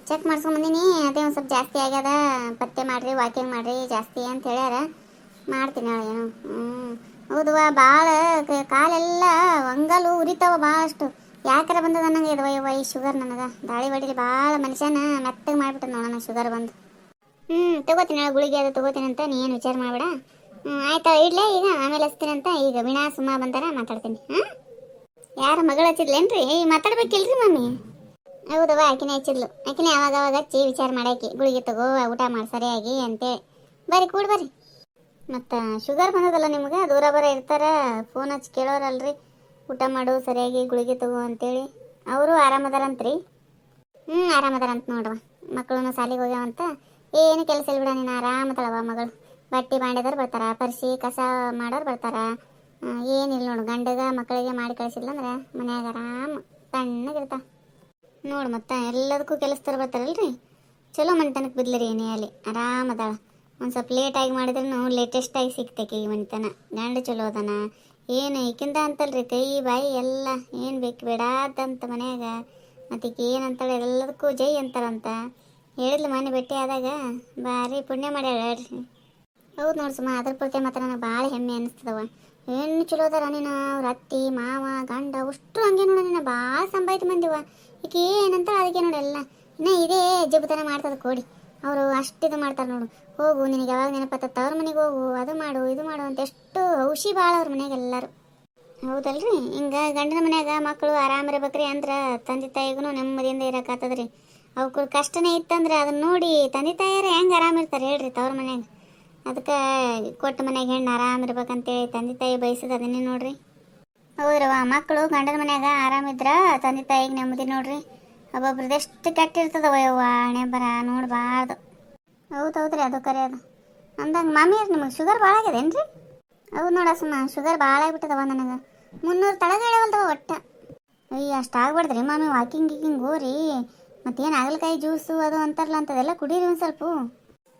Check ಮಾಡ್ಸ್ಕೊಂಬಂದಿನಿ. ಅದೇ ಒಂದು ಸ್ವಲ್ಪ ಜಾಸ್ತಿ ಆಗ್ಯದ, ಪತ್ತೆ ಮಾಡಿರಿ, ವಾಕಿಂಗ್ ಮಾಡಿರಿ ಜಾಸ್ತಿ ಅಂತ ಹೇಳ್ಯಾರ. ಮಾಡ್ತೀನಿ ನಾಳೆ ಏನು. ಹೌದವ್ವ, ಭಾಳ ಕಾಲೆಲ್ಲ ಅಂಗಲು ಉರಿತಾವ ಭಾಳಷ್ಟು. ಯಾಕಾರ ಬಂದದ ಅನ್ನಂಗೆ ಇದ್ವ ಯವ್ವ ಈ ಶುಗರ್ ನನಗೆ. ದಾಳಿ ಬಡಿಲಿ ಭಾಳ ಮನುಷ್ಯನ ಮೆತ್ತಗೆ ಮಾಡಿಬಿಟ್ಟದ ನೋಡೋಣ ಶುಗರ್ ಬಂದು. ತಗೋತೀನಿ ನಾಳೆ ಗುಳಿಗೆ ಅದು ತಗೋತೀನಿ ಅಂತ, ನೀ ಏನು ವಿಚಾರ ಮಾಡಬೇಡ. ಆಯ್ತಾ, ಇಡ್ಲೇ ಈಗ, ಆಮೇಲೆ ಹಚ್ತೀನಿ ಅಂತ. ಈಗ ವೀಣಾ ಸುಮ್ಮ ಬಂದಾರ, ಮಾತಾಡ್ತೀನಿ. ಯಾರ ಮಗಳು ಹಚ್ಚಿದ್ಲೇನ್ರಿ? ಮಾತಾಡ್ಬೇಕಿಲ್ರಿ ಮಮ್ಮಿ? ಹೌದವ್ವ, ಆಕಿನೇ ಹಚ್ಚಿದ್ಲು. ಆಕಿನೇ ಅವಾಗ ಅವಾಗ ಹಚ್ಚಿ ವಿಚಾರ ಮಾಡಾಕಿ, ಗುಳಿಗೆ ತಗೋ, ಊಟ ಮಾಡಿ ಸರಿಯಾಗಿ ಅಂತೇಳಿ. ಬರ್ರಿ ಕೂಡ ಬರ್ರಿ. ಮತ್ತು ಶುಗರ್ ಬಂದದಲ್ಲ ನಿಮ್ಗೆ, ದೂರ ಬರ ಇರ್ತಾರ, ಫೋನ್ ಹಚ್ಚಿ ಕೇಳೋರಲ್ರಿ, ಊಟ ಮಾಡು ಸರಿಯಾಗಿ ಗುಳಿಗೆ ತಗೋ ಅಂತೇಳಿ. ಅವರು ಆರಾಮದಾರಂತ್ರಿ? ಆರಾಮದಾರಂತ ನೋಡ್ರಿ. ಮಕ್ಕಳು ಸಾಲಿಗೆ ಹೋಗ್ಯಾವಂತ. ಏನು ಕೆಲಸ ಇಲ್ಲ ಬಿಡ, ನೀನು ಆರಾಮದಳವ ಮಗಳು. ಬಟ್ಟೆ ಬಾಂಡೆದವ್ರು ಬರ್ತಾರ, ಪರಿಸಿ ಕಸ ಮಾಡೋರು ಬರ್ತಾರ. ಏನಿಲ್ಲ ನೋಡು, ಗಂಡಗ ಮಕ್ಕಳಿಗೆ ಮಾಡಿ ಕಳಿಸಿಲ್ಲ ಅಂದ್ರೆ ಮನ್ಯಾಗ ಆರಾಮ ತಣ್ಣಗಿರ್ತ ನೋಡು. ಮತ್ತು ಎಲ್ಲದಕ್ಕೂ ಕೆಲಸದವ್ರು ಬರ್ತಾರಲ್ರಿ, ಚಲೋ ಮನೆತನಕ್ಕೆ ಬಿದ್ಲರಿ ಏನೇ ಅಲ್ಲಿ ಆರಾಮದಾಳ. ಒಂದು ಸ್ವಲ್ಪ ಲೇಟಾಗಿ ಮಾಡಿದ್ರೂ ಲೇಟೆಸ್ಟಾಗಿ ಸಿಗ್ತೈಕೆ ಈ ಮನೆತನ. ಗಂಡ ಚಲೋ ಅದಾನ, ಏನು ಈಕಿಂದ ಅಂತಲ್ರಿ, ಕೈ ಬಾಯಿ ಎಲ್ಲ ಏನು ಬೇಕು ಬೇಡಾದಂತ ಮನ್ಯಾಗ. ಮತ್ತು ಈಕೆ ಏನಂತಾಳೆ ಎಲ್ಲದಕ್ಕೂ ಜೈ ಅಂತಾರಂತ ಹೇಳಿದ್ಲು ಮನೆ ಭೇಟಿ ಆದಾಗ. ಭಾರಿ ಪುಣ್ಯ ಮಾಡ್ಯಾಳ ಹೇಳ್ರಿ. ಹೌದು ನೋಡಿ ಸುಮ್ಮ, ಅದ್ರ ಪೂರ್ತಿ ಮತ್ತು ನನಗೆ ಭಾಳ ಹೆಮ್ಮೆ ಅನ್ನಿಸ್ತದವ. ಏನು ಚಲೋ ಅದಾರ ನೀನು, ಅವ್ರ ಅತ್ತಿ ಮಾವ ಗಂಡ ಅಷ್ಟು ಹಂಗೆ ನೋಡ, ನೀನು ಭಾಳ ಸಂಭಾಯ್ತು ಮಂದಿವ. ಈಕೆ ಏನಂತ ಅದಕ್ಕೆ ನೋಡಿ ಎಲ್ಲ ಇನ್ನು ಇದೇ ಜಬ್ಬತನ ಮಾಡ್ತದೆ ಕೋಡಿ. ಅವರು ಅಷ್ಟು ಇದು ಮಾಡ್ತಾರೆ ನೋಡು. ಹೋಗು, ನಿನಗೆ ಯಾವಾಗ ನೆನಪತ್ತ ಅವ್ರ ಮನೆಗೆ ಹೋಗು, ಅದು ಮಾಡು ಇದು ಮಾಡು ಅಂತ ಎಷ್ಟು ಔಷಿ ಭಾಳ ಅವ್ರ ಮನೆಯಾಗ ಎಲ್ಲರೂ. ಹೌದಲ್ರಿ? ಹಿಂಗೆ ಗಂಡನ ಮನ್ಯಾಗ ಮಕ್ಕಳು ಆರಾಮಿರ್ಬೇಕ್ರಿ ಅಂದ್ರೆ ತಂದೆ ತಾಯಿಗೂ ನೆಮ್ಮದಿಯಿಂದ ಇರೋಕ್ಕಾಗ್ತದ್ರಿ. ಅವ್ರ ಕಷ್ಟನೇ ಇತ್ತಂದ್ರೆ ಅದನ್ನ ನೋಡಿ ತಂದೆ ತಾಯಿಯರು ಹೆಂಗೆ ಆರಾಮಿರ್ತಾರೆ ಹೇಳ್ರಿ ತವ್ರ ಮನ್ಯಾಗ. ಅದಕ್ಕೆ ಕೊಟ್ಟ ಮನ್ಯಾಗ ಹೆಣ್ಣು ಆರಾಮಿರ್ಬೇಕಂತೇಳಿ ತಂದೆ ತಾಯಿ ಬಯಸೋದು ಅದನ್ನೇ ನೋಡ್ರಿ. ಹೌದ್ರವ, ಮಕ್ಕಳು ಗಂಡನ ಮನ್ಯಾಗ ಆರಾಮಿದ್ರ ತಂದೆ ತಾಯಿಗೆ ನೆಮ್ಮದಿ ನೋಡ್ರಿ. ಒಬ್ಬೊಬ್ರದ್ದು ಎಷ್ಟು ಕೆಟ್ಟಿರ್ತದವ ಯವ್ವ ಹಣೆ ಬರ ನೋಡಬಾರ್ದು. ಹೌದೌದ್ರಿ, ಅದು ಕರೆ ಅದು. ಅಂದಂಗೆ ಮಾಮಿ ನಿಮಗೆ ಶುಗರ್ ಭಾಳ ಆಗ್ಯದೇನ್ರಿ? ಹೌದು ನೋಡಸಮ್ಮ, ಶುಗರ್ ಭಾಳ ಆಗಿಬಿಟ್ಟದವ ನನಗೆ. 300 ತಳಗ ಹೇಳವಲ್ದವ ಒಟ್ಟು. ಅಯ್ಯ, ಅಷ್ಟು ಆಗ್ಬಾರ್ದ್ರಿ ಮಾಮಿ, ವಾಕಿಂಗ್ ಗೀಕಿಂಗ್ ಹೋರಿ. ಮತ್ತೇನು ಹಾಗಲಕಾಯಿ ಜ್ಯೂಸು ಅದು ಅಂತಾರಲ್ಲ ಅಂತದೆಲ್ಲ ಕುಡೀರಿ ಒಂದು ಸ್ವಲ್ಪ.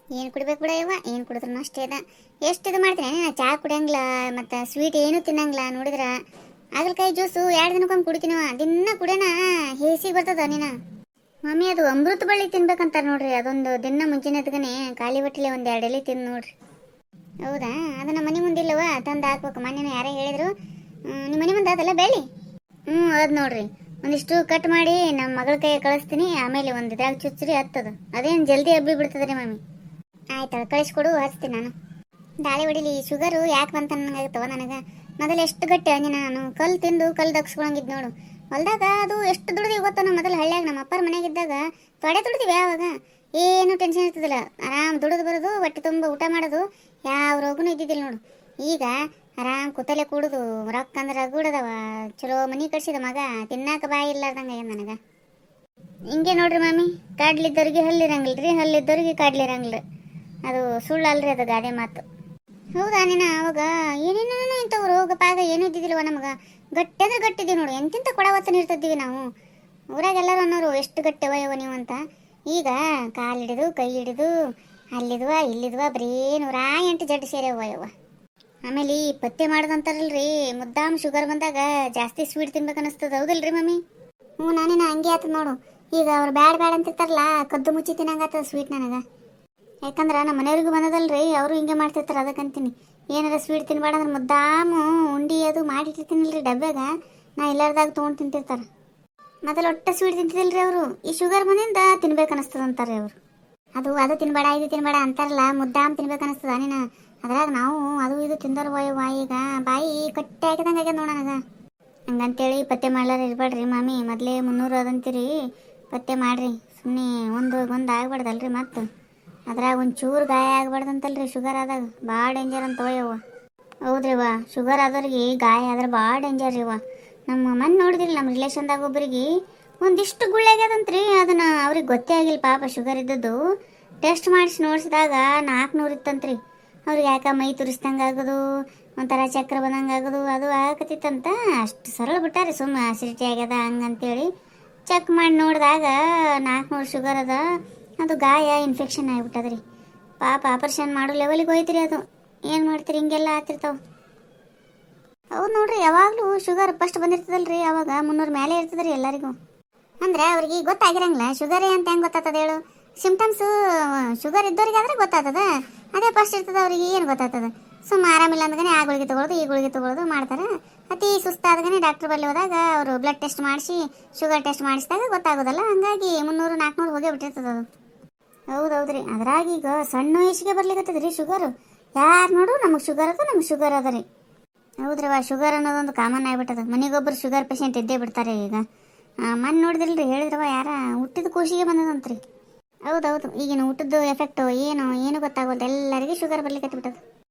ಏನು ಕುಡಿಬೇಕು ಬಿಡ ಯವ್ವ, ಏನು ಕುಡಿದ್ರು ಅಷ್ಟೇ ಅದ. ಎಷ್ಟು ಇದು ಮಾಡ್ತೀನಿ ನಾನು, ಚಹಾ ಕುಡಿಯಂಗಿಲ್ಲ ಮತ್ತು ಸ್ವೀಟ್ ಏನೂ ತಿನ್ನಂಗಿಲ್ಲ. ನೋಡಿದ್ರೆ ಹಾಗಲಕಾಯಿ ಜ್ಯೂಸು 2 ದಿನಕ್ಕೊಮ್ಮೆ ಕುಡಿತೀನವ. ದಿನ ಕುಡಿಯೋಣ ಹೇಸಿಗೆ ಬರ್ತದ ನೀನು. ಮಮ್ಮಿ, ಅದು ಅಮೃತ ಬಳ್ಳಿ ತಿನ್ಬೇಕಂತಾರೆ ನೋಡ್ರಿ. ಅದೊಂದು ದಿನ ಮುಂಚಿನ ಎತ್ಗನೆ ಖಾಲಿ ಹೊಟ್ಟೆಲೆ ಒಂದು 2 ಎಲೆ ತಿಂದು ನೋಡ್ರಿ. ಹೌದಾ? ಅದನ್ನು ಮನೆ ಮುಂದಿಲ್ಲವ, ತಂದು ಹಾಕ್ಬೇಕು. ಮೊನ್ನೆ ಯಾರೇ ಹೇಳಿದ್ರು, ನಿಮ್ಮ ಮನೆ ಮುಂದೆ ಅದಲ್ಲ ಬೆಳ್ಳಿ? ಅದು ನೋಡ್ರಿ, ಒಂದಿಷ್ಟು ಕಟ್ ಮಾಡಿ ನಮ್ಮ ಮಗಳ ಕೈ ಕಳಿಸ್ತೀನಿ. ಆಮೇಲೆ ಒಂದು ಇದ್ರಾಗ ಚುಚ್ಚ್ರಿ ಹತ್ತದು. ಅದೇನು ಜಲ್ದಿ ಹಬ್ಬಿ ಬಿಡ್ತದ್ರಿ ಮಮ್ಮಿ. ಆಯ್ತು, ಕಳಿಸ್ಕೊಡು, ಹಚ್ತೀನಿ ನಾನು. ದಾಳಿ ಹೊಡಿಲಿ, ಶುಗರು ಯಾಕೆ ಬಂತ ನನಗಾಗುತ್ತವ ನನಗೆ. ಮೊದಲು ಎಷ್ಟು ಗಟ್ಟಿ ಅಂಜಿ ನಾನು, ಕಲ್ಲು ತಿಂದು ಕಲ್ಲು ದಗ್ಸ್ಕೊಳಂಗಿದ್ದು ನೋಡು. ಹೊಲ್ದಾಗ ಅದು ಎಷ್ಟು ದುಡ್ದಿವಿ ಗೊತ್ತ. ನಾವು ಮೊದಲು ಹಳ್ಳಿಯಾಗ ನಮ್ಮ ಅಪ್ಪರ ಮನೆಯಾಗಿದ್ದಾಗ ತೊಡೆ ದುಡ್ದಿವಿ. ಆವಾಗ ಏನು ಟೆನ್ಷನ್ ಇರ್ತದಿಲ್ಲ, ಆರಾಮ್ ದುಡಿದು ಬರೋದು, ಹೊಟ್ಟೆ ತುಂಬ ಊಟ ಮಾಡೋದು, ಯಾವ ರೋಗನೂ ಇದ್ದಿದ್ದಿಲ್ಲ ನೋಡು. ಈಗ ಆರಾಮ್ ಕೂತಲ್ಲೇ ಕೂಡುದು, ರೊಕ್ಕ ಅಂದ್ರೆ ಗೂಡದವ. ಚಲೋ ಮನೆ ಕಟ್ಸಿದ ಮಗ, ತಿನ್ನಾಕ ಬಾಯಿ ಇಲ್ಲಾರ್ದಂಗೆ ನನಗೆ. ಹಿಂಗೆ ನೋಡ್ರಿ ಮಾಮಿ, ಕಾಡ್ಲಿದ್ದವ್ರಿಗೆ ಹಲ್ಲಿರಂಗಿಲ್ರಿ, ಹಲ್ಲಿದ್ದವ್ರಿಗೆ ಕಾಡ್ಲಿರಂಗಿಲ್ಲ. ಅದು ಸುಳ್ಳು ಅಲ್ರಿ, ಅದು ಗಾದೆ ಮಾತು. ಹೌದಾ? ನೀನು ಅವಾಗ ಏನೇನೋ ಇಂಥವು ರೋಗ ಪಾಗ ಏನೂ ಇದ್ದಿದ್ದಿಲ್ವ ನಮಗೆ. ಗಟ್ಟಿ ಅಂದ್ರೆ ಗಟ್ಟಿದ್ದೀವಿ ನೋಡು, ಎಂತೆಂಥ ಕೊಡವತ್ತನ ಇರ್ತಿದ್ದೀವಿ ನಾವು. ಊರಾಗೆಲ್ಲರೂ ಅನ್ನೋರು ಎಷ್ಟು ಗಟ್ಟಿವ ಯವ ನೀವು ಅಂತ. ಈಗ ಕಾಲು ಹಿಡಿದು ಕೈ ಹಿಡಿದು ಅಲ್ಲಿದ್ವ ಇಲ್ಲಿದ್ವ ಬರೀ 108 ಜಡ್ಡು ಸೇರ್ಯವ ಯವ್ವ. ಆಮೇಲೆ ಈ ಪತ್ತೆ ಮಾಡೋದಂತಾರಲ್ರಿ, ಮುದ್ದಾಮ್ ಶುಗರ್ ಬಂದಾಗ ಜಾಸ್ತಿ ಸ್ವೀಟ್ ತಿನ್ಬೇಕು ಅನಿಸ್ತದ. ಹೌದಿಲ್ರಿ ಮಮ್ಮಿ? ನಾನೇನು ಹಂಗೆ ಆತದ ನೋಡು. ಈಗ ಅವ್ರು ಬ್ಯಾಡ ಅಂತಿರ್ತಾರಲ್ಲ, ಕದ್ದು ಮುಚ್ಚಿ ತಿನ್ನಂಗಾತದ ಸ್ವೀಟ್ ನನಗೆ. ಯಾಕಂದ್ರೆ ನಮ್ಮ ಮನೆಯವ್ರಿಗೂ ಬಂದದಲ್ರಿ, ಅವರು ಹಿಂಗೆ ಮಾಡ್ತಿರ್ತಾರೆ. ಅದಕ್ಕಂತೀನಿ ಏನಾರ ಸ್ವೀಟ್ ತಿನ್ಬೇಡ ಅಂದ್ರೆ ಮುದ್ದಾಮು ಉಂಡಿ ಅದು ಮಾಡಿಟ್ಟಿರ್ತೀನಿಲ್ರಿ ಡಬ್ಬ್ಯಾಗ, ನಾ ಎಲ್ಲಾರ್ದಾಗ ತೊಗೊಂಡು ತಿಂತಿರ್ತಾರೆ. ಮೊದಲು ಒಟ್ಟು ಸ್ವೀಟ್ ತಿಂತಿದ್ದಿಲ್ರಿ ಅವರು. ಈ ಶುಗರ್ ಬಂದಿಂದ ತಿನ್ಬೇಕು ಅನಿಸ್ತದ ಅಂತಾರೆ ಅವರು. ಅದು ತಿನ್ಬೇಡ ಇದು ತಿನ್ಬೇಡ ಅಂತಾರಲ್ಲ, ಮುದ್ದಾಮ್ ತಿನ್ಬೇಕು ಅನಿಸ್ತದ ನೀನು. ಅದ್ರಾಗ ನಾವು ಅದು ಇದು ತಿಂದವ್ರು ವಾಯವ್ವ. ಈಗ ಬಾಯಿ ಕಟ್ಟಿ ಹಾಕಿದಂಗೆ ಆಗ್ಯದ ನೋಡ ನನಗೆ. ಹಂಗಂತೇಳಿ ಪತ್ತೆ ಮಾಡ್ಲಾರ ಇರ್ಬೇಡ್ರಿ ಮಾಮಿ. ಮೊದಲೇ 300 ಅದಂತೀರಿ, ಪತ್ತೆ ಮಾಡಿರಿ. ಸುಮ್ಮನೆ ಒಂದು ಆಗ್ಬಾರ್ದಲ್ರಿ. ಮತ್ತು ಅದ್ರಾಗ ಒಂಚೂರು ಗಾಯ ಆಗ್ಬಾರ್ದಂತಲ್ರಿ ಶುಗರ್ ಆದಾಗ. ಭಾಳ ಡೇಂಜರ್ ಅಂತ ಯವ್ವ. ಹೌದ್ರಿವ, ಶುಗರ್ ಆದವ್ರಿಗೆ ಗಾಯ ಆದ್ರೆ ಭಾಳ ಡೇಂಜರ್ ರೀ. ನಮ್ಮ ಮನೆ ನೋಡಿದಿಲ್ಲ, ನಮ್ಮ ರಿಲೇಷನ್ದಾಗ ಒಬ್ಬರಿಗೆ ಒಂದಿಷ್ಟು ಗುಳ್ಳೆಗ್ಯದಂತ್ರಿ. ಅದನ್ನು ಅವ್ರಿಗೆ ಗೊತ್ತೇ ಆಗಿಲ್ಲ ಪಾಪ ಶುಗರ್ ಇದ್ದದ್ದು. ಟೆಸ್ಟ್ ಮಾಡಿಸಿ ನೋಡಿಸಿದಾಗ 400 ಇತ್ತಂತ್ರಿ. ಅವ್ರಿಗೆ ಯಾಕೆ ಮೈ ತುರಿಸ್ದಂಗೆ ಆಗೋದು, ಒಂಥರ ಚಕ್ರ ಬಂದಂಗೆ ಆಗೋದು, ಅದು ಆಗಕತ್ತಿತ್ತಂತ. ಅಷ್ಟು ಸರಳ ಬಿಟ್ಟಾರಿ, ಸುಮ್ಮನೆ ಅಸಿಡಿಟಿ ಆಗ್ಯದ ಹಂಗಂತೇಳಿ. ಚೆಕ್ ಮಾಡಿ ನೋಡಿದಾಗ 400 ಶುಗರ್ ಅದ. ಅದು ಗಾಯ ಇನ್ಫೆಕ್ಷನ್ ಆಗಿಬಿಟ್ಟದ್ರಿ. ಪಾಪ ಆಪರೇಷನ್ ಮಾಡೋ ಲೆವೆಲಿಗೆ ಹೋಯ್ತ್ರಿ ಅದು. ಏನು ಮಾಡ್ತೀರಿ, ಹಿಂಗೆಲ್ಲ ಆಗ್ತಿರ್ತಾವೆ. ಹೌದು ನೋಡ್ರಿ, ಯಾವಾಗಲೂ ಶುಗರ್ ಫಸ್ಟ್ ಬಂದಿರ್ತದಲ್ರಿ, ಅವಾಗ 300 ಮೇಲೆ ಇರ್ತದ್ರಿ ಎಲ್ಲರಿಗೂ. ಅಂದ್ರೆ ಅವ್ರಿಗೆ ಗೊತ್ತಾಗಿರಂಗಿಲ್ಲ ಶುಗರ್ ಅಂತ ಹೆಂಗೆ ಗೊತ್ತಾಗ್ತದ ಹೇಳು. ಸಿಂಪ್ಟಮ್ಸು ಶುಗರ್ ಇದ್ದವ್ರಿಗಾದ್ರೆ ಗೊತ್ತಾಗ್ತದ, ಅದೇ ಫಸ್ಟ್ ಇರ್ತದ ಅವ್ರಿಗೆ ಏನು ಗೊತ್ತಾಗ್ತದ. ಸುಮ್ಮ ಆರಾಮಿಲ್ಲ ಅಂದ್ಗನೆ ಆ ಗುಳಿಗೆ ತಗೊಳ್ಳೋದು ಈ ಗುಳಿಗೆ ತಗೊಳ್ಳೋದು ಮಾಡ್ತಾರೆ. ಅತಿ ಸುಸ್ತಾದ್ಗನೆ ಡಾಕ್ಟರ್ ಬಳಿ ಹೋದಾಗ ಅವರು ಬ್ಲಡ್ ಟೆಸ್ಟ್ ಮಾಡಿಸಿ ಶುಗರ್ ಟೆಸ್ಟ್ ಮಾಡಿಸಿದಾಗ ಗೊತ್ತಾಗೋದಲ್ಲ. ಹಂಗಾಗಿ 300-400 ಹೋಗೇ ಬಿಟ್ಟಿರ್ತದ ಅದು. ಹೌದೌದ್ರಿ, ಅದ್ರಾಗ ಈಗ ಸಣ್ಣ ವಯಸ್ಸಿಗೆ ಬರ್ಲಿಕ್ಕತ್ತದ್ರಿ ಶುಗರು. ಯಾರು ನೋಡು ನಮಗೆ ಶುಗರ್ ಅದ ನಮ್ಗೆ ಶುಗರ್ ಅದ ರೀ. ಹೌದ್ರವ, ಶುಗರ್ ಅನ್ನೋದೊಂದು ಕಾಮನ್ ಆಗಿಬಿಟ್ಟದ. ಮನೆಗೊಬ್ಬರು ಶುಗರ್ ಪೇಷಂಟ್ ಇದ್ದೇ ಬಿಡ್ತಾರೆ ಈಗ. ಮನೆ ನೋಡಿದ್ರಲ್ರಿ, ಹೇಳಿದ್ರವ ಯಾರ ಹುಟ್ಟಿದ ಖುಷಿಗೆ ಬಂದದಂತ್ರಿ. ಹೌದೌದು, ಈಗಿನ ಊಟದ್ದು ಎಫೆಕ್ಟು ಏನು ಗೊತ್ತಾಗೋದು, ಎಲ್ಲರಿಗೆ ಶುಗರ್ ಬರ್ಲಿಕ್ಕೆ ಬಿಟ್ಟದ.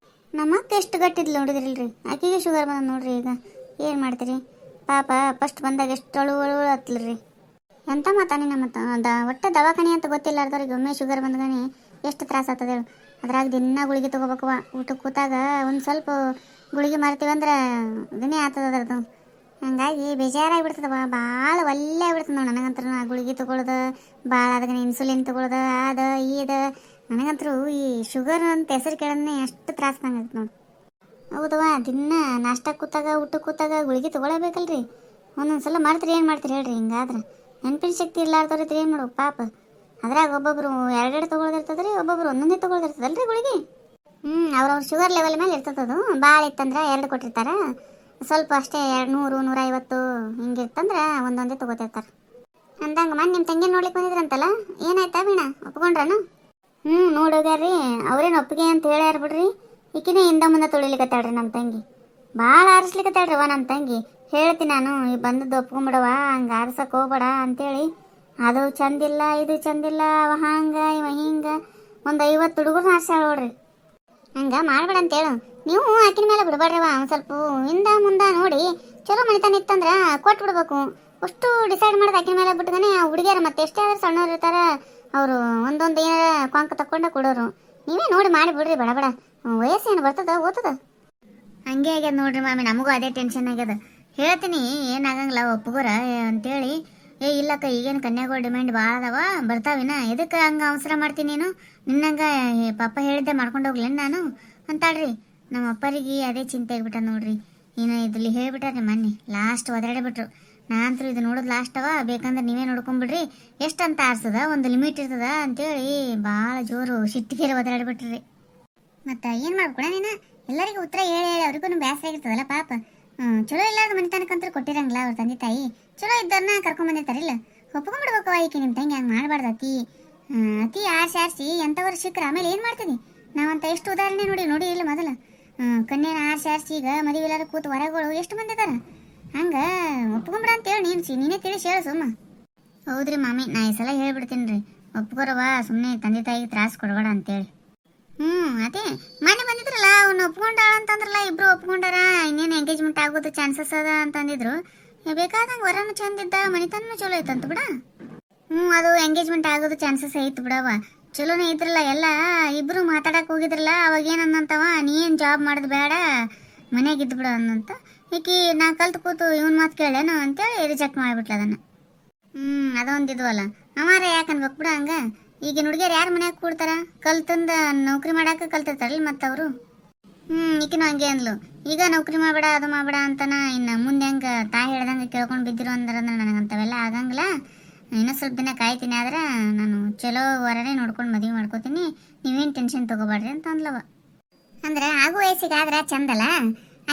ನಮ್ಮ ಅಕ್ಕ ಎಷ್ಟು ಗಟ್ಟಿದ್ಲು ನೋಡಿದ್ರಲ್ರಿ, ಆಕೆಗೆ ಶುಗರ್ ಬಂದ ನೋಡ್ರಿ. ಈಗ ಏನು ಮಾಡ್ತೀರಿ ಪಾಪ, ಫಸ್ಟ್ ಬಂದಾಗ ಎಷ್ಟು ಅಳು ಹತ್ಲರಿ. ಎಂತ ಮಾತಾನೆ ನಮ್ಮ ಒಟ್ಟೆ ದವಾಖಾನೆ ಅಂತ ಗೊತ್ತಿಲ್ಲಾರ್ದವ್ರಿಗೆ ಒಮ್ಮೆ ಶುಗರ್ ಬಂದ್ಗಾನೆ ಎಷ್ಟು ತ್ರಾಸ ಆಗ್ತದೆ ಹೇಳು. ಅದ್ರಾಗ ದಿನ ಗುಳಿಗೆ ತೊಗೋಬೇಕವ. ಊಟಕ್ಕೆ ಕೂತಾಗ ಒಂದು ಸ್ವಲ್ಪ ಗುಳಿಗೆ ಮಾರ್ತೀವಿ ಅಂದ್ರೆ ಇದನ್ನೇ ಆಗ್ತದ ಅದ್ರದ್ದು. ಹಂಗಾಗಿ ಬೇಜಾರಾಗಿಬಿಡ್ತದವ, ಭಾಳ ಒಳ್ಳೆ ಆಗ್ಬಿಡ್ತದೆ ನೋಡಿ ನನಗಂತೂ. ಗುಳಿಗೆ ತೊಗೊಳೋದು ಭಾಳ, ಅದಕ್ಕೆ ಇನ್ಸುಲಿನ್ ತೊಗೊಳೋದು ಅದು ಇದು. ನನಗಂತರೂ ಈ ಶುಗರ್ ಅಂತ ಹೆಸರು ಕೇಳೋದೇ ಅಷ್ಟು ತ್ರಾಸದಂಗೆ ಆಗುತ್ತೆ ನೋಡಿ. ಹೌದವ, ದಿನ ನಾಷ್ಟಕ್ಕೆ ಕೂತಾಗ ಊಟಕ್ಕೆ ಕೂತಾಗ ಗುಳಿಗೆ ತೊಗೊಳಬೇಕಲ್ರಿ. ಒಂದೊಂದು ಸಲ ಮಾಡ್ತೀರಿ, ಏನು ಮಾಡ್ತೀರಿ ಹೇಳ್ರಿ. ಹಿಂಗಾದ್ರೆ ನೆನಪಿನ ಶಕ್ತಿ ಇರ್ಲಾರ್ದವ್ರೈತ್ರಿ ಏನು ಮಾಡ್ಬೇಕು ಪಾಪ. ಅದ್ರಾಗ ಒಬ್ಬೊಬ್ರು ಎರಡೆರಡು ತೊಗೊಳೋದಿರ್ತದ್ರಿ, ಒಬ್ಬೊಬ್ರು ಒಂದೊಂದೇ ತೊಗೊಳೋದಿರ್ತದಲ್ರಿ ಗುಳಿಗೆ. ಅವ್ರವ್ರ ಶುಗರ್ ಲೆವೆಲ್ ಮೇಲೆ ಇರ್ತದದು. ಭಾಳ ಇತ್ತಂದ್ರೆ 2 ಕೊಟ್ಟಿರ್ತಾರೆ, ಸ್ವಲ್ಪ ಅಷ್ಟೇ 200, 150 ಹಿಂಗಿರ್ತಂದ್ರೆ ಒಂದೊಂದೇ ತೊಗೋತಿರ್ತಾರೆ. ಅಂದಂಗೆ ಮನೆ ನಿಮ್ಮ ತಂಗಿ ನೋಡ್ಲಿಕ್ಕೆ ಬಂದಿದ್ರಂತಲ್ಲ, ಏನಾಯ್ತಾ ವೀಣಾ, ಒಪ್ಕೊಂಡ್ರನು? ನೋಡೋಗ್ಯಾರ್ರಿ, ಅವ್ರೇನು ಒಪ್ಪಿಗೆ ಅಂತ ಹೇಳ್ಯಾರ ಬಿಡ್ರಿ. ಈಕಿನೇ ಹಿಂದ ಮುಂದೆ ತುಳಿಲಿಕತ್ತಾಳ್ರಿ ನಮ್ಮ ತಂಗಿ. ಭಾಳ ಆರಿಸ್ಲಿಕತ್ತಾಳ್ರಿ ನಮ್ಮ ತಂಗಿ. ಹೇಳ್ತೀನಿ ನಾನು, ಈ ಬಂದದ್ದು ಒಪ್ಕೊಂಬಿಡವ, ಹಂಗೆ ಆರ್ಸಕ್ಕೆ ಹೋಗ್ಬೇಡ ಅಂತೇಳಿ. ಅದು ಚಂದಿಲ್ಲ ಇದು ಚಂದಿಲ್ಲ, ಅವ ಹಂಗೆ ಇವ ಹಿಂಗೆ ಒಂದು 50 ಹುಡುಗರು ಆರ್ಸಾಳ ನೋಡ್ರಿ. ಹಂಗೆ ಮಾಡ್ಬೇಡ ಅಂತೇಳು ನೀವು. ಆಕಿನ ಮೇಲೆ ಬಿಡ್ಬೇಡ್ರಿವ, ಒಂದು ಸ್ವಲ್ಪ ಹಿಂದ ಮುಂದೆ ನೋಡಿ ಚಲೋ ಮನಿತನ ಇತ್ತಂದ್ರೆ ಕೊಟ್ಬಿಡ್ಬೇಕು. ಅಷ್ಟು ಡಿಸೈಡ್ ಮಾಡೋದು ಆಕಿನ ಮೇಲೆ ಬಿಟ್ಟಾನೆ. ಆ ಹುಡುಗಿಯರು ಮತ್ತೆ ಎಷ್ಟೇ ಆದ್ರೂ ಸಣ್ಣವ್ರು ಇರ್ತಾರೆ, ಅವರು ಒಂದೊಂದು ಏನಾರ ಕೊಂಕ ತಕ್ಕೊಂಡೆ ಕೊಡೋರು. ನೀವೇ ನೋಡಿ ಮಾಡಿಬಿಡ್ರಿ, ಬೇಡ ವಯಸ್ಸೇನು ಬರ್ತದ ಓದ್ತದ. ಹಂಗೆ ಆಗ್ಯದ ನೋಡ್ರಿ ಮಾಮಿ, ನಮಗೂ ಅದೇ ಟೆನ್ಷನ್ ಆಗ್ಯದ. ಹೇಳ್ತೀನಿ ಏನಾಗಂಗಿಲ್ಲ ಒಪ್ಪಗೋರ ಅಂತೇಳಿ. ಇಲ್ಲಕ್ಕ, ಈಗೇನು ಕನ್ಯಾಗಳು ಡಿಮ್ಯಾಂಡ್ ಭಾಳ ಅದಾವ, ಬರ್ತಾವಿನ, ಎದಕ್ಕೆ ಹಂಗೆ ಅವಸರ ಮಾಡ್ತೀನಿ ನೀನು, ನಿನ್ನಂಗೆ ಪಾಪ ಹೇಳಿದ್ದೆ ಮಾಡ್ಕೊಂಡು ಹೋಗ್ಲೇನು ನಾನು ಅಂತಾಳ್ರಿ. ನಮ್ಮ ಅಪ್ಪರಿಗೆ ಅದೇ ಚಿಂತೆ ಆಗ್ಬಿಟ್ಟ ನೋಡ್ರಿ. ಇನ್ನು ಇದ್ರಲ್ಲಿ ಹೇಳಿಬಿಟ್ಟಾರೆ ಮೊನ್ನೆ, ಲಾಸ್ಟ್ ಒದರಾಡಿಬಿಟ್ರು. ನಾನಂತೂ ಇದು ನೋಡೋದು ಲಾಸ್ಟ್ ಅವ, ಬೇಕಂದ್ರೆ ನೀವೇ ನೋಡ್ಕೊಂಬಿಡ್ರಿ, ಎಷ್ಟು ಅಂತ ಆರ್ಸದ, ಒಂದು ಲಿಮಿಟ್ ಇರ್ತದ ಅಂತೇಳಿ ಭಾಳ ಜೋರು ಸಿಟ್ಟಿಗೆರೆ ಒದರಾಡಿಬಿಟ್ರಿ. ಮತ್ತು ಏನು ಮಾಡ್ಕೊಳ ನೀನು, ಎಲ್ಲರಿಗೂ ಉತ್ತರ ಹೇಳಿ ಅವ್ರಿಗೂ ಬೇಸರ ಆಗಿರ್ತದಲ್ಲ ಪಾಪ. ಚಲೋ ಇಲ್ಲಾರ್ದು ಮನೆತನಕ್ಕಂತೂ ಕೊಟ್ಟಿರಂಗಿಲ್ಲ ಅವ್ರ ತಂದೆ ತಾಯಿ. ಚಲೋ ಇದ್ದವ್ರನ್ನ ಕರ್ಕೊಂಬಂದಿರ್ತಾರಿಲ್ಲ, ಒಪ್ಕೊಂಡ್ಬಿಡ್ಬೇಕು. ಈಕೆ ನಿಮ್ಮ ತಂಗಿ ಹಂಗೆ ಮಾಡಬಾರ್ದು. ಅತಿ ಆರಿಸಿ ಎಂಥವ್ರು ಸಿಕ್ಕರೆ ಆಮೇಲೆ ಏನು ಮಾಡ್ತೀನಿ ನಾವಂತ. ಎಷ್ಟು ಉದಾಹರಣೆ ನೋಡಿ ಇಲ್ಲ ಮೊದಲು. ಕನ್ಯೆನ ಆರಿಸಿ ಈಗ ಮದುವೆ ಇಲ್ಲಾರ ಕೂತು ಹೊರಗಳು ಎಷ್ಟು ಮಂದಿ ಇದಾರ. ಹಂಗೆ ಒಪ್ಕೊಂಬಿಡ ಅಂತೇಳಿ ನೀನೇ ತಿಳಿಸಿ ಹೇಳು ಸುಮ್ಮ. ಹೌದ್ರಿ ಮಾಮಿ, ನಾ ಈ ಸಲ ಹೇಳ್ಬಿಡ್ತೀನಿ ರೀ, ಒಪ್ಕೊರವ, ಸುಮ್ಮನೆ ತಂದೆ ತಾಯಿಗೆ ತ್ರಾಸ ಕೊಡಬೇಡ ಅಂತೇಳಿ. ಅದೇ ಮನೆ ಬಂದಿದ್ರಲ್ಲ, ಅವ್ನು ಒಪ್ಕೊಂಡಾಳ ಅಂತಂದ್ರಲ್ಲ, ಇಬ್ರು ಒಪ್ಕೊಂಡಾರ, ಇನ್ನೇನು ಎಂಗೇಜ್ಮೆಂಟ್ ಆಗೋದು ಚಾನ್ಸಸ್ ಅದ ಅಂತಂದಿದ್ರು. ಬೇಕಾದಂಗೆ ವರನು ಚಂದಿದ್ದ, ಮನಿತನೂ ಚಲೋ ಐತಂತ ಬಿಡ. ಅದು ಎಂಗೇಜ್ಮೆಂಟ್ ಆಗೋದು ಚಾನ್ಸಸ್ ಐತೆ ಬಿಡವ. ಚಲೋನೇ ಇದ್ರಲ್ಲ, ಎಲ್ಲ ಇಬ್ರು ಮಾತಾಡಕ್ಕೆ ಹೋಗಿದ್ರಲ್ಲ. ಅವಾಗ ಏನಂತವ, ನೀ ಏನು ಜಾಬ್ ಮಾಡೋದು ಬೇಡ, ಮನೆಯಾಗ ಇದ್ದು ಬಿಡ ಅನ್ನಂತ. ಈಕಿ ನಾ ಕಲ್ತು ಕೂತು ಇವನ್ ಮಾತು ಕೇಳೇನು ಅಂತೇಳಿ ರಿಜೆಕ್ಟ್ ಮಾಡಿಬಿಟ್ಲ ಅದನ್ನು. ಅದೊಂದಿದ್ವಲ್ಲ ಅಮಾರ ಯಾಕೆ ಅನ್ಬೇಕು ಬಿಡ. ಹಂಗೆ ಈಗಿನ ಹುಡುಗಿಯರು ಯಾರು ಮನ್ಯಾಗ ಕೂಡ್ತಾರ, ಕಲ್ತಂದ ನೌಕರಿ ಮಾಡಾಕ ಕಲ್ತಿರ್ತಾರಲ್ಲ ಮತ್ತವರು. ಈಕಿನೂ ಹಂಗೆ ಅಂದ್ಲು, ಈಗ ನೌಕರಿ ಮಾಡಬೇಡ ಅದು ಮಾಡಬೇಡ ಅಂತಾನ. ಇನ್ನು ಮುಂದೆ ಹೆಂಗೆ ತಾಯಿ ಹೇಳ್ದಂಗೆ ಕೇಳ್ಕೊಂಡು ಬಿದ್ದಿರೋ ಅಂದ್ರೆ ನನಗಂತವೆಲ್ಲ ಆಗಂಗಿಲ್ಲ. ಇನ್ನೂ ಸ್ವಲ್ಪ ದಿನ ಕಾಯ್ತೀನಿ, ಆದ್ರೆ ನಾನು ಚಲೋ ವರನೇ ನೋಡ್ಕೊಂಡು ಮದುವೆ ಮಾಡ್ಕೋತೀನಿ, ನೀವೇನು ಟೆನ್ಷನ್ ತೊಗೋಬೇಡ್ರಿ ಅಂತ ಅಂದ್ಲವ. ಅಂದ್ರೆ ಆಗು ವಯಸ್ಸಿಗಾದ್ರೆ ಚಂದಲ್ಲ,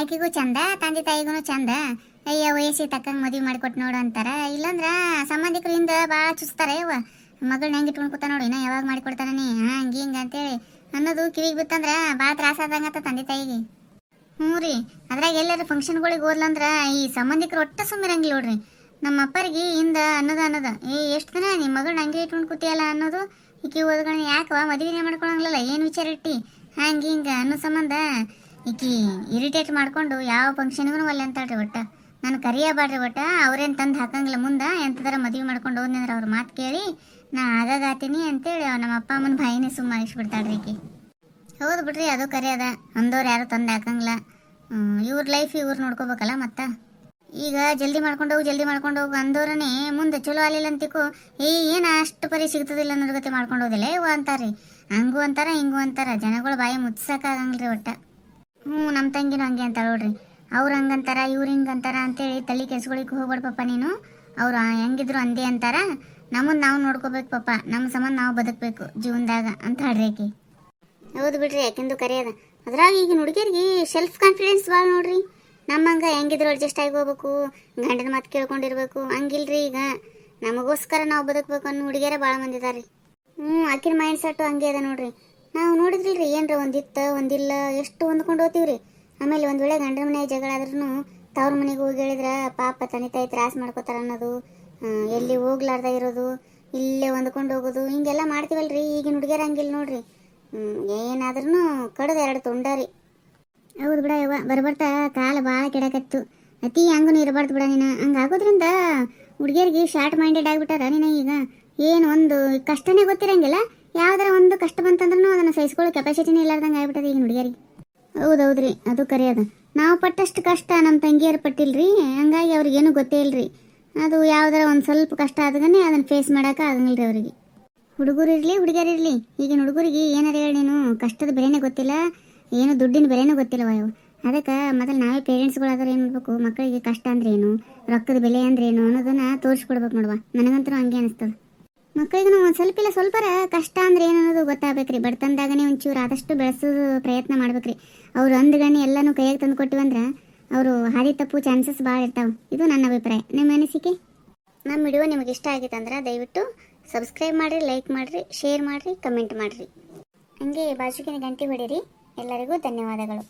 ಆಕೆಗೂ ಚಂದ, ತಂದೆ ತಾಯಿಗೂ ಚಂದ. ಅಯ್ಯ ವಯಸ್ಸಿಗೆ ತಕ್ಕಂಗೆ ಮದುವೆ ಮಾಡಿಕೊಟ್ಟು ನೋಡು ಅಂತಾರ. ಇಲ್ಲಾಂದ್ರೆ ಸಂಬಂಧಿಕರು ಹಿಂದೆ ಭಾಳ ಚುಸ್ತಾರೆ. ಯವ್ವ ಮಗಳನ್ನ ಹೆಂಗೆ ಇಟ್ಕೊಂಡು ಕೂತ ನೋಡಿ, ನಾ ಯಾವಾಗ ಮಾಡಿಕೊಡ್ತಾನೆ ಹಂಗೆ ಹಿಂಗೆ ಅಂತೇಳಿ ಅನ್ನೋದು ಕಿವಿಗೆ ಬಿತ್ತಂದ್ರೆ ಭಾಳ ತ್ರಾಸ ಆದಂಗತ್ತ ತಂದೆ ತಾಯಿಗೆ. ರೀ, ಅದ್ರಾಗ ಎಲ್ಲರೂ ಫಂಕ್ಷನ್ಗಳಿಗೆ ಹೋದ್ಲಂದ್ರೆ ಈ ಸಂಬಂಧಿಕರು ಒಟ್ಟು ಸುಮ್ಮಿರಂಗಿಲ್ಲ ನೋಡ್ರಿ. ನಮ್ಮ ಅಪ್ಪರಿಗೆ ಹಿಂದೆ ಅನ್ನೋದು ಎಷ್ಟು ದಿನ ನಿಮ್ಮ ಮಗಳನ್ನ ಹಂಗೆ ಇಟ್ಕೊಂಡು ಕೂತಿಯಲ್ಲ ಅನ್ನೋದು. ಈಕಿ ಓದ್ಗಳನ್ನ ಯಾಕವ ಮದುವೆನೇ ಮಾಡ್ಕೊಳಂಗಿಲ್ಲ, ಏನು ವಿಚಾರ ಇಟ್ಟು ಹಂಗೆ ಹಿಂಗೆ ಅನ್ನೋ ಸಂಬಂಧ ಈಕಿ ಇರಿಟೇಟ್ ಮಾಡ್ಕೊಂಡು ಯಾವ ಫಂಕ್ಷನ್ಗೂ ಒಲ್ಲೆ ಅಂತಾಳ್ರಿ. ಒಟ್ಟು ನಾನು ಕರಿಯಬಾಡ್ರಿ, ಒಟ್ಟು ಅವ್ರೇನು ತಂದು ಹಾಕಂಗಿಲ್ಲ. ಮುಂದೆ ಎಂಥದಾರ ಮದುವೆ ಮಾಡ್ಕೊಂಡು ಹೋದ್ನಿ ಅಂದ್ರೆ ಅವ್ರ ಮಾತು ಕೇಳಿ ನಾ ಆಗಾಗಾತೀನಿ ಅಂತೇಳಿ ನಮ್ಮ ಅಪ್ಪ ಅಮ್ಮನ ಬಾಯಿನೇ ಸುಮ್ಮ ಆಗಿಸ್ಬಿಡ್ತಾಳ್ರಿ ಈಕಿ. ಹೌದು ಬಿಡ್ರಿ, ಅದು ಕರಿ ಅದ. ಅಂದವ್ರು ಯಾರು ತಂದು ಹಾಕಂಗಿಲ್ಲ. ಇವ್ರ ಲೈಫ್ ಇವ್ರು ನೋಡ್ಕೋಬೇಕಲ್ಲ. ಮತ್ತು ಈಗ ಜಲ್ದಿ ಮಾಡ್ಕೊಂಡು ಹೋಗು ಅಂದವ್ರೇ ಮುಂದೆ ಚಲೋ ಆಗಲಿಲ್ಲ ಅಂತಿಕು, ಏನು ಅಷ್ಟು ಪರಿ ಸಿಗ್ತದಿಲ್ಲ ಅನ್ನೋದ್ರ ಗತಿ ಮಾಡ್ಕೊಂಡು ಹೋದಿಲ್ಲ ಇವ ಅಂತಾರ್ರಿ. ಹಂಗೂ ಅಂತಾರ ಹಿಂಗೂ ಅಂತಾರ, ಜನಗಳು ಬಾಯಿ ಮುಚ್ಚಕ್ಕಾಗಂಗಿಲ್ರಿ ಒಟ್ಟು. ನಮ್ಮ ತಂಗಿನೂ ಹಂಗೆ ಅಂತ ನೋಡ್ರಿ. ಅವ್ರು ಹಂಗಂತಾರ ಇವ್ರು ಹಿಂಗಂತಾರ ಅಂತೇಳಿ ತಲೆ ಕೆಲ್ಸಗಳಿಗೆ ಹೋಗ್ಬೇಡ ಪಾಪ ನೀನು. ಅವ್ರು ಹೆಂಗಿದ್ರು ಅಂದೇ ಅಂತಾರ, ನಮ್ಮನ್ನು ನಾವು ನೋಡ್ಕೋಬೇಕು ಪಾಪ, ನಮ್ಮ ಸಂಬಂಧ ನಾವು ಬದುಕಬೇಕು ಜೀವನದಾಗ ಅಂತ ಹೇಳ್ರಿ ಆಕಿ. ಹೌದು ಬಿಡ್ರಿ, ಯಾಕೆಂದು ಕರೆಯದ. ಅದ್ರಾಗ ಈಗಿನ ಹುಡುಗಿಯರಿಗೆ ಸೆಲ್ಫ್ ಕಾನ್ಫಿಡೆನ್ಸ್ ಭಾಳ ನೋಡ್ರಿ. ನಮ್ಮಂಗೆ ಹೆಂಗಿದ್ರು ಅಡ್ಜಸ್ಟ್ ಆಗಿ ಹೋಗ್ಬೇಕು, ಗಂಡನ ಮಾತು ಕೇಳ್ಕೊಂಡಿರ್ಬೇಕು, ಹಂಗಿಲ್ರಿ. ಈಗ ನಮಗೋಸ್ಕರ ನಾವು ಬದುಕಬೇಕು ಅನ್ನೋ ಹುಡುಗಿಯರೇ ಭಾಳ ಮಂದಿ ಇದಾರೆ. ಆಕಿನ ಮೈಂಡ್ ಸೆಟ್ಟು ಹಂಗೆ ಅದ ನೋಡ್ರಿ. ನಾವು ನೋಡಿದ್ರಿಲ್ರಿ, ಏನರ ಒಂದಿತ್ತ ಒಂದಿಲ್ಲ ಎಷ್ಟು ಹೊಂದ್ಕೊಂಡು ಹೋಗ್ತೀವ್ರಿ. ಆಮೇಲೆ ಒಂದು ವೇಳೆ ಗಂಡನ ಮನೆಯಾಗ ಜಗಳ ಆದ್ರೂ ತವ್ರ ಮನೆಗೆ ಹೋಗಿ ಹೇಳಿದ್ರೆ ಪಾಪ ತಂದೆ ತಾಯಿ ತ್ರಾಸ ಮಾಡ್ಕೋತಾರ ಅನ್ನೋದು, ಎಲ್ಲಿ ಹೋಗ್ಲಾರ್ದ ಇರೋದು, ಇಲ್ಲೇ ಹೊಂದ್ಕೊಂಡು ಹೋಗೋದು, ಹಿಂಗೆಲ್ಲ ಮಾಡ್ತೀವಲ್ರಿ. ಈಗಿನ ಹುಡುಗಿಯರ ಹಂಗಿಲ್ಲ ನೋಡ್ರಿ. ಏನಾದ್ರೂ ಕಡ್ದು ಎರಡು ತುಂಡರಿ. ಹೌದು ಬಿಡ ಯವ್ವ, ಬರ್ಬರ್ತಾ ಕಾಲ ಭಾಳ ಕೆಡಕತ್ತು. ಅತಿ ಹಂಗೂ ಇರಬಾರ್ದು ಬಿಡ ನೀನು. ಹಂಗೆ ಆಗೋದ್ರಿಂದ ಹುಡುಗಿಯರಿಗೆ ಶಾರ್ಟ್ ಮೈಂಡೆಡ್ ಆಗಿಬಿಟ್ಟಾರ. ನೀನು ಈಗ ಏನು ಒಂದು ಕಷ್ಟನೇ ಗೊತ್ತಿರಂಗಿಲ್ಲ, ಯಾವ್ದಾರ ಒಂದು ಕಷ್ಟ ಬಂತಂದ್ರೂ ಅದನ್ನು ಸಹಿಸ್ಕೊಳ್ಳೋ ಕೆಪಾಸಿಟಿನೇ ಇಲ್ಲಾರ್ದಂಗೆ ಆಗ್ಬಿಟ್ಟದ ಈಗಿನ ಹುಡುಗಿಯರಿಗೆ. ಹೌದೌದ್ರಿ, ಅದು ಕರೆಯೋದು. ನಾವು ಪಟ್ಟಷ್ಟು ಕಷ್ಟ ನಮ್ಮ ತಂಗಿಯರು ಪಟ್ಟಿಲ್ರಿ, ಹಂಗಾಗಿ ಅವ್ರಿಗೇನು ಗೊತ್ತೇ ಇಲ್ರಿ. ಅದು ಯಾವ್ದಾರ ಒಂದು ಸ್ವಲ್ಪ ಕಷ್ಟ ಆದಾಗನೇ ಅದನ್ನು ಫೇಸ್ ಮಾಡೋಕೆ ಆಗಂಗಿಲ್ಲ ರೀ ಅವರಿಗೆ. ಹುಡುಗರು ಇರಲಿ ಹುಡುಗಿಯರಿರಲಿ, ಈಗಿನ ಹುಡುಗರಿಗೆ ಏನಾರ ಹೇಳಿ ನೀನು ಕಷ್ಟದ ಬೆಲೆನೇ ಗೊತ್ತಿಲ್ಲ, ಏನು ದುಡ್ಡಿನ ಬೆಲೆನೂ ಗೊತ್ತಿಲ್ಲವ ಇವು. ಅದಕ್ಕೆ ಮೊದಲು ನಾವೇ ಪೇರೆಂಟ್ಸ್ಗಳಾದ್ರೆ ಏನು ಮಾಡಬೇಕು, ಮಕ್ಕಳಿಗೆ ಕಷ್ಟ ಅಂದ್ರೆ ಏನು, ರೊಕ್ಕದ ಬೆಲೆ ಅಂದ್ರೆ ಏನು ಅನ್ನೋದನ್ನು ತೋರಿಸ್ಕೊಡ್ಬೇಕು ನೋಡುವ. ನನಗಂತೂ ಹಂಗೆ ಅನಿಸ್ತದೆ. ಮಕ್ಕಳಿಗೂ ಒಂದು ಸ್ವಲ್ಪ ಇಲ್ಲ ಸ್ವಲ್ಪರ ಕಷ್ಟ ಅಂದ್ರೆ ಏನು ಅನ್ನೋದು ಗೊತ್ತಾಗಬೇಕ್ರಿ. ಬಡತನದಾಗನೇ ಒಂಚೂರು ಆದಷ್ಟು ಬೆಳೆಸೋದು ಪ್ರಯತ್ನ ಮಾಡ್ಬೇಕ್ರಿ. ಅವ್ರು ಅಂದ್ಗನೆ ಎಲ್ಲನೂ ಕೈಯಾಗಿ ತಂದು ಕೊಟ್ಟಿವಂದ್ರೆ ಅವರು ಹಾದಿ ತಪ್ಪು ಚಾನ್ಸಸ್ ಭಾಳ ಇರ್ತಾವೆ. ಇದು ನನ್ನ ಅಭಿಪ್ರಾಯ. ನಿಮ್ಮ ಅನಿಸಿಕೆ? ನಮ್ಮ ವಿಡಿಯೋ ನಿಮಗೆ ಇಷ್ಟ ಆಗಿತ್ತು ಅಂದ್ರೆ ದಯವಿಟ್ಟು ಸಬ್ಸ್ಕ್ರೈಬ್ ಮಾಡಿರಿ, ಲೈಕ್ ಮಾಡಿರಿ, ಶೇರ್ ಮಾಡಿರಿ, ಕಮೆಂಟ್ ಮಾಡಿರಿ. ಹಂಗೆ ಬಾಜುಕಿನ ಗಂಟೆ ಹೊಡೀರಿ. ಎಲ್ಲರಿಗೂ ಧನ್ಯವಾದಗಳು.